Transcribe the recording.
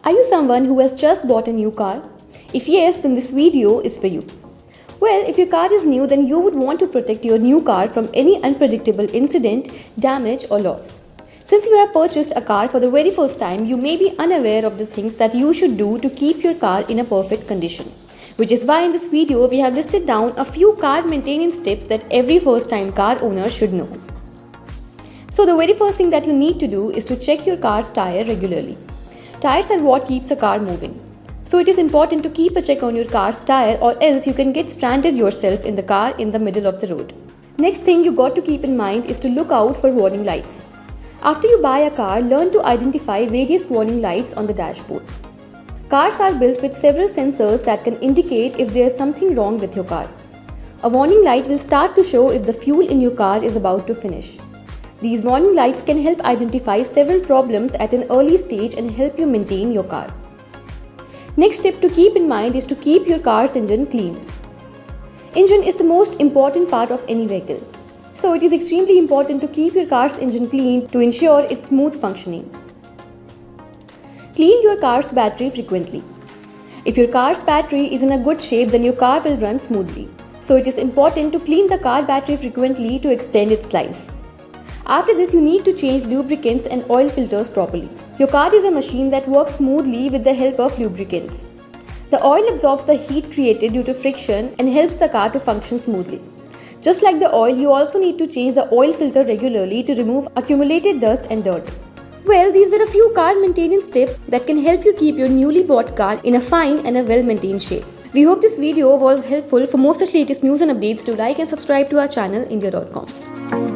Are you someone who has just bought a new car? If yes, then this video is for you. Well, if your car is new, then you would want to protect your new car from any unpredictable incident, damage or loss. Since you have purchased a car for the very first time, you may be unaware of the things that you should do to keep your car in a perfect condition. Which is why in this video, we have listed down a few car maintenance tips that every first time car owner should know. So the very first thing that you need to do is to check your car's tire regularly. Tires are what keeps a car moving. So it is important to keep a check on your car's tire, or else you can get stranded yourself in the car in the middle of the road. Next thing you got to keep in mind is to look out for warning lights. After you buy a car, learn to identify various warning lights on the dashboard. Cars are built with several sensors that can indicate if there is something wrong with your car. A warning light will start to show if the fuel in your car is about to finish. These warning lights can help identify several problems at an early stage and help you maintain your car. Next tip to keep in mind is to keep your car's engine clean. Engine is the most important part of any vehicle. So it is extremely important to keep your car's engine clean to ensure its smooth functioning. Clean your car's battery frequently. If your car's battery is in a good shape, then your car will run smoothly. So it is important to clean the car battery frequently to extend its life. After this, you need to change lubricants and oil filters properly. Your car is a machine that works smoothly with the help of lubricants. The oil absorbs the heat created due to friction and helps the car to function smoothly. Just like the oil, you also need to change the oil filter regularly to remove accumulated dust and dirt. Well, these were a few car maintenance tips that can help you keep your newly bought car in a fine and a well-maintained shape. We hope this video was helpful. For more such latest news and updates, do like and subscribe to our channel India.com.